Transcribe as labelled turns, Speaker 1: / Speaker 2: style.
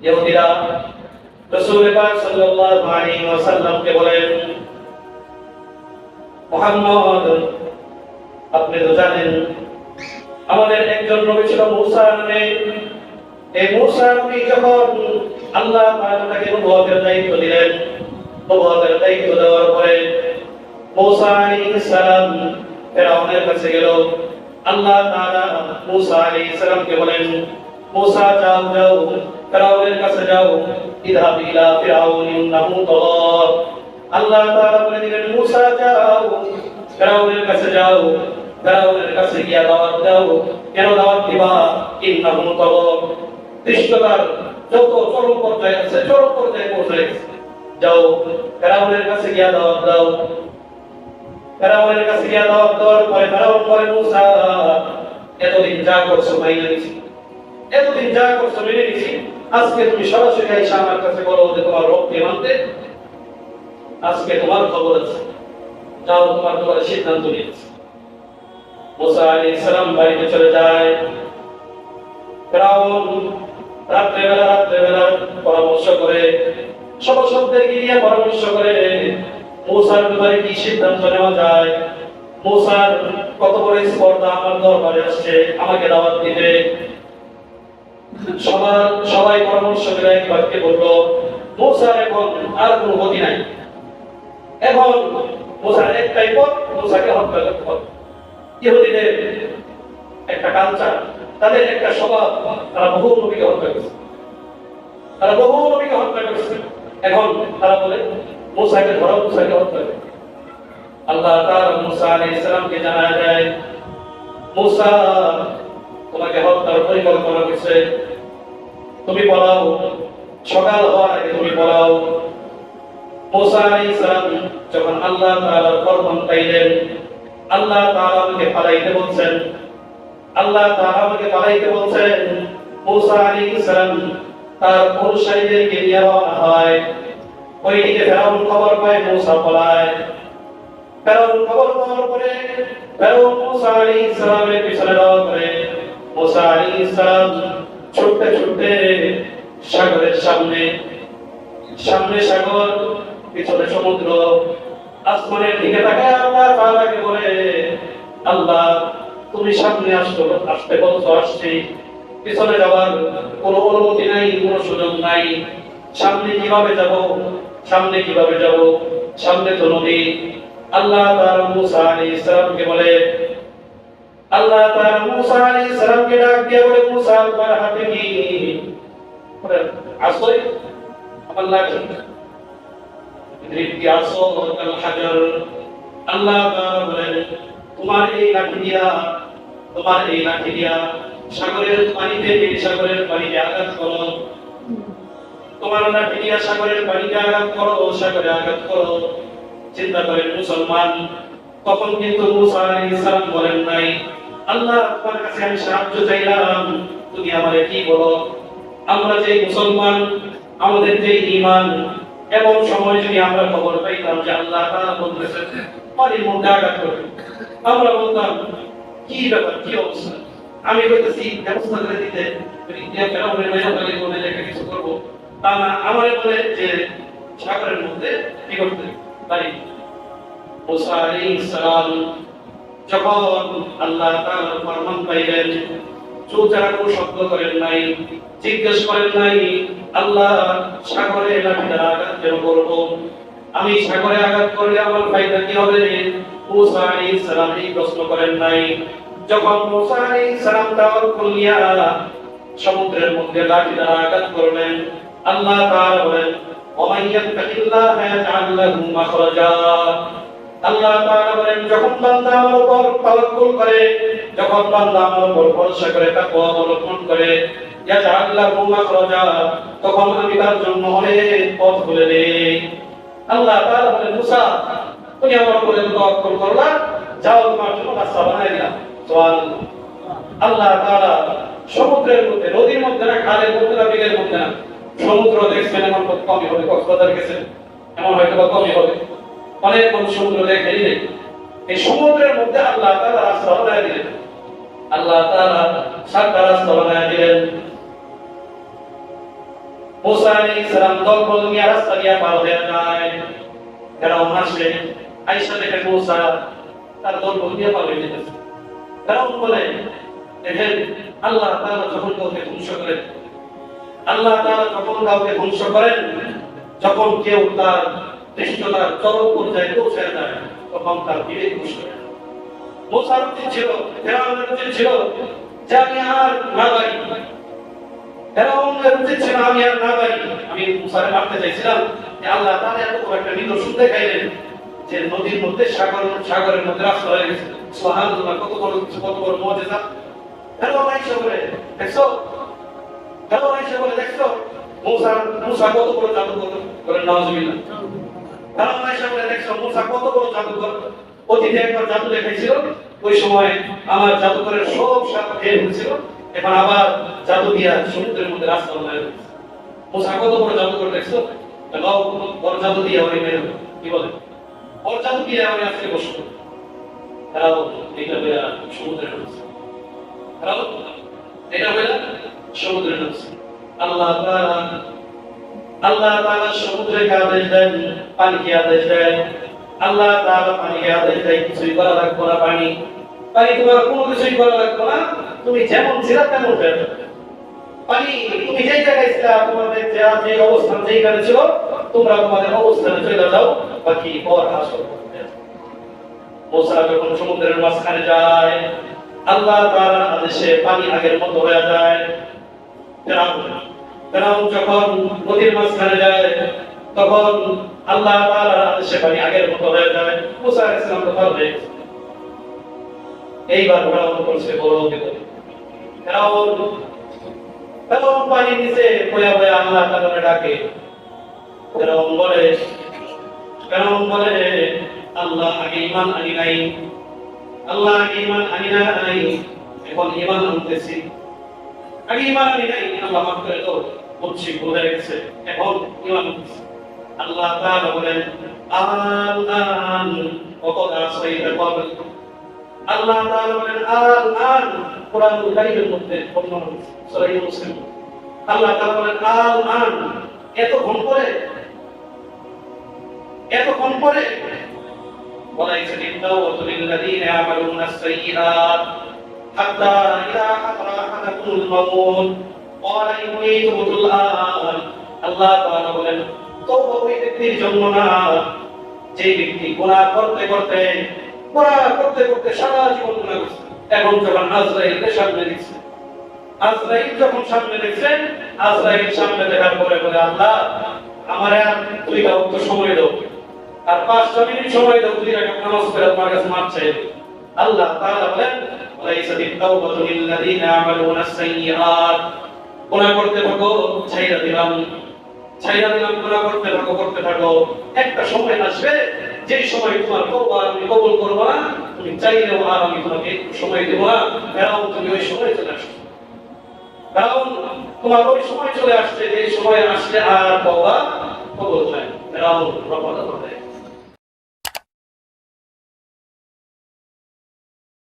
Speaker 1: ইহুদিরা রাসূল পাক সাল্লাল্লাহু আলাইহি ওয়াসাল্লামকে বলেন, মুহাম্মদ, আপনি তো জানেন আমাদের একজন নবী ছিল মূসা নামে। এই মূসা নবী যখন আল্লাহ তাআলা তাকে নবুয়তের দায়িত্ব দিলেন, নবুয়তের দায়িত্ব দেওয়ার পরে মূসা আলাইহিস সালাম ফিরআউনের কাছে গেল। আল্লাহ তাআলা মূসা আলাইহিস সালামকে বলেন, মূসা যাও যাও ফিরআউনের কাছে যাও, ইযহাব ইলা ফিরআউন ইন্নাহু তাগা। আল্লাহ তাআলা বলে দিলেন, মূসা যাও ফিরআউনের কাছে যাও, ফিরআউনের কাছে গিয়ে দাওয়াত দাও। কেন দাওয়াত দিবা? ইন্নাহু তাগা, দৃষ্টতার যত চরম পর্যায়ে আছে, চরম পর্যায়ে পৌঁছে গেছে। যাও ফিরআউনের কাছে গিয়ে দাওয়াত দাও। ফিরআউনের কাছে গিয়ে দাওয়াত দেওয়ার পরে ফিরআউন বলে, মূসা এতদিন যা করছো মাইনে নিছি, এতদিন যা করছো মেনে নিছি, আজকে তুমি সরাসরি আইসা আমার কাছে বলো যে তোমার রবকে মানতে। আজকে তোমার খবর আছে, যাও তোমার সিদ্ধান্ত নিয়েছে। মূসা আলাইহিস সালাম বাড়িতে চলে যায়। ফিরআউন রাত্রেবেলা পরামর্শ করে, সভাসদদেরকে নিয়ে পরামর্শ করে মূসার ব্যাপারে কি সিদ্ধান্ত নেওয়া যায়। মূসার কত বড় স্পর্ধা আমার দরবারে আসছে, আমাকে দাওয়াত দিতে। সবাই পরামর্শ করে এক বাক্যে বললো, মূসার এখন আর কোনো গতি নাই, এখন মূসার একটাই পথ, মূসাকে হত্যা করতে হবে। ইহুদিদের একটা কালচার, তাদের একটা স্বভাব, তারা বহু নবীকে হত্যা করেছে, তারা বহু নবীকে হত্যা করেছে। এখন তারা বলে মূসাকে ধরো, মূসাকে হত্যা করে। আল্লাহ তাআলা মূসা আলাইহিস সালামকে জানায় দেয়, মূসা তোমাকে হত্যার পরিকল্পনা করছে, তুমি পলাও, সকাল হওয়ার আগে তুমি পলাও। মূসা আলাইহিস সালাম যখন আল্লাহ তাআলার ফরমান পাইলেন, আল্লাহ তাআলা আমাকে পালাইতে বলছেন, আল্লাহ তাআলা আমাকে পালাইতে বলছেন, মূসা আলাইহিস সালাম তার অনুসারীদেরকে নিয়ে রওনা হয়। ওইদিকে ফিরআউন খবর পায় মূসা পলায়। ফিরআউন খবর পাওয়ার পরে ফিরআউন মূসা আলাইহিস সালামের পিছনে রওনা করে। মূসা আলাইহিস সালাম ছুটতে ছুটতে সাগরের সামনে, সামনে সাগর, পিছনে সমুদ্র। আসমানের দিকে তাকায় আল্লাহ তাআলাকে বলে, আল্লাহ তুমি সামনে আসতে বলছো, আসছি, পিছনে যাওয়ার কোনো অনুমতি নাই, কোনো সুযোগ নাই। সামনে কিভাবে যাব, সামনে কিভাবে যাব, সামনে তো নদী। আল্লাহ তাআলা মূসা আলাইহিস সালামকে বলে, আল্লাহ তাআলা মূসা আলাইহিস সালামকে ডাক দিয়ে বলে, মূসা তোমার হাতে কি আসই? আল্লাহ দৃষ্টি আসো কাল হাজার। আল্লাহ তাআলা বলেন, তোমার এই লাঠি দিয়া সাগরের পানিতে, সাগরের পানিতে আঘাত করো। তোমার লাঠি দিয়া সাগরের পানিতে আঘাত করো, সাগরে আঘাত করো। চিন্তা করেন মুসলমান, তখন কিন্তু মূসা আলাইহিস সালাম বলেন নাই, আল্লাহ তোমার কাছে আমি সাহায্য চাইলাম, তুমি আমারে কি বলো। আমরা যে মুসলমান, আমাদের যে ঈমান, এমন সময় যদি আমরা খবর পাইতাম যে আল্লাহ তাআলা বলতেছেন পানির মধ্যে আঘাত করবে, আমরা বলতাম কি ব্যাপার, কি অবস্থা। আমি বলতেছি ব্যবস্থা করে দিতে, ফেরাউনের মেহমানকে বলে রেখে কিছু করবো, তা না আমারে বলে যে সাগরের মধ্যে কি করতে পারি। মূসা আলাইহিস সালাম যখন আল্লাহ তাআলার ফরমান পাইলেন, চুপচাপ কোনো শব্দ করেন নাই, জিজ্ঞেস করেন নাই আল্লাহ সাগরে লাঠিটা আঘাত কেন করবো, আমি সাগরে আঘাত করলে আমার ফায়দা কি হবে। মূসা আলাইহিস সালাম এই প্রশ্ন করেন নাই। যখন মূসা আলাইহিস সালাম তাওয়াক্কুল নিয়া সমুদ্রের মধ্যে লাঠিটা আঘাত করলেন, আল্লাহ তাআলা বলেন, ওয়া ইয়াত্তাকিল্লাহা ইয়াজআল লাহু মাখরাজা। আল্লাহ তাআলা বলেন, যখন বান্দা আমার উপর তাওয়াক্কুল করে, যখন বান্দা আমার উপর ভরসা করে, তাকওয়া অবলম্বন করে, ইয়াজআল লাহু মাখরাজা, তখন আমি তার জন্য অনেক পথ খুলে দেই। আল্লাহ তাআলা বলেন, মূসা তুমি আমার উপরে তাওয়াক্কুল করলা, যাও তোমার জন্য রাস্তা বানাই দিলাম। সুবহানাল্লাহ। আল্লাহ তাআলা সমুদ্রের মধ্যে, নদীর মধ্যে না, খালের মধ্যে না, বিলের মধ্যে না, সমুদ্র দেখছেন এমন কমই হবে, কক্সবাজার গেছেন এমন হয়তো কমই হবে, অনেক মানুষ সমুদ্র দেখেই নেই। এই সমুদ্রের মধ্যে আল্লাহ তাআলা রাস্তা বানায় দিলেন, আল্লাহ তাআলা সাতটা রাস্তা বানায় দিলেন। মুসা আলাইহিস সালাম দলবল নিয়ে রাস্তা দিয়ে পার হয়ে যায়। ফেরাউন আসে, আয়েশা দেখে মুসা তার দলবল দিয়ে পার হয়ে যেতেছে। ফেরাউন বলে, দেখেন আল্লাহ তাআলা যখন কাউকে ধ্বংস করেন, আল্লাহ তাআলা যখন কাউকে ধ্বংস করেন, যখন কেউ তার দৃষ্টতার চরম পর্যায়ে পৌঁছে যায়, তখন তার বিবেক নষ্ট হয়। মুসার উচিত ছিল, ফেরাউনের উচিত ছিল যে আমি আর না পারি, ফেরাউনের উচিত ছিল আমি আর না পারি। আমি মুসারে মারতে চাইছিলাম যে আল্লাহ তাআলা এত বড় একটা নিদর্শন দেখাইলেন যে নদীর মধ্যে সাগরের মধ্যে রাস্তা হয়ে গেছে। সুবহানাল্লাহ, কত বড় মুজিজা। ফেরাউন আয়েশা বলে, দেখছো, ফেরাউন আয়েশা বলে, দেখছো মুসা কত বড় জাদুকর, বলেন নাউজুবিল্লাহ। ফেরাউন আয়েশা বলে, দেখছো মুসা কত বড় জাদুকর, অতীতে একবার জাদু দেখাইছিল, ওই সময় আমার জাদুকরের সব সাপ ফেল হয়েছিল, এখন আবার জাদু দিয়া সমুদ্রের মধ্যে রাস্তা বানায় দিয়েছে। মুসা কত বড় জাদুকর, দেখছো, বড় জাদু দিয়ে ওই মেরে কি বলে, বড় জাদু দিয়ে আমি আজকে বসবো। তারাও এটা বেড়া সমুদ্রে ঢুকছে, তারাও এটা বেড়া সমুদ্রে ঢুকছে। আল্লাহ তাআলা সমুদ্রকে আদেশ দেন, পানিকে আদেশ দেন। আল্লাহ তাআলা পানিকে আদেশ দেয়, কিছুই করা লাগবে না, পানি তোমার কোনো কিছুই করা লাগবে না, তুমি যেমন ছিলা তেমন হয়ে যাবে। পানি তুমি যেই জায়গায় ছিলা, তোমাদের যে অবস্থান যেইখানে ছিল, তোমরা তোমাদের অবস্থানে চলে যাও, বাকি পর হাসর করবে। মুসা যখন সমুদ্রের মাঝখানে যায়, আল্লাহ তাআলার আদেশে পানি আগের মতো হয়ে যায়। ফেরাউন যখন নদীর মাঝখানে যায়, তখন আল্লাহ তাআলার আদেশে পানি আগের মতো হয়ে যায়। মুসা আলাইহিস সালাম তো পারবে। এইবার ফেরাউন করছে বড় বিপদ। ফেরাউন পানির নিচে বয়া বয়া আল্লাহ তাআলাকে ডাকে। ফেরাউন বলে আল্লাহ আগে ঈমান আনি নাই, আল্লাহ আগে ঈমান আনি নাই, এখন ঈমান আনতেছি। আগে ঈমান আনি নাই, আল্লাহ মাফ করে দাও, বুঝছি ভুল হয়ে গেছে, এখন ঈমান আনতেছি। আল্লাহ তাআলা বলেন আল-আন ওয়াকাদ আসাইতা ক্বাবল। আল্লাহ তাআলা বলেন আল-আন, কোরআনুল কারীমের মধ্যে বর্ণনা আছে, সূরা মুসলিম। আল্লাহ তাআলা বলেন আল-আন, এতক্ষণ পরে ওয়ালাইসা লিত-তাওবাতু লিল্লাযীনা ইয়া'মালুনা আস-সাইয়্যাত হাত্তা ইযা হাদারা আহাদাকুমুল মাউত ক্বালা ইন্নী তুবতু আল-আন। আল্লাহ তাআলা বলেন তওবা ওই ব্যক্তির জন্য না যে ব্যক্তি গুনাহ করতে করতে সারা জীবন গুনাহ করছে, এখন যখন আজরাইলকে সামনে দেখছে, আজরাইল যখন সামনে দেখছে, আজরাইল সামনে দেখার পরে বলে আল্লাহ আমার আর 2 ওয়াক্ত সময় দাও, আর 5 মিনিট সময় দাও, 2 রাকাত নামাজ পড়ে তোমার কাছে মাপ চাই। আল্লাহ তাআলা বলেন ওয়ালাইসা লিত-তাওবাতু লিল্লাযীনা ইয়া'মালুনা আস-সাইয়্যাত। গুনাহ করতে থাকো, ছাইরা দিলাম, গুনাহ করতে থাকো, একটা সময় আসবে যেই সময় তোমার তওবা আমি কবুল করব না, তুমি চাইলেও আর আমি তোমাকে সময় দেব না। ফেরাউন তুমি ওই সময় চলে আসছো, ফেরাউন তোমার ওই সময় চলে আসছে, যে সময় আসলে আর তওবা কবুল হয়। ফেরাউন রফা করে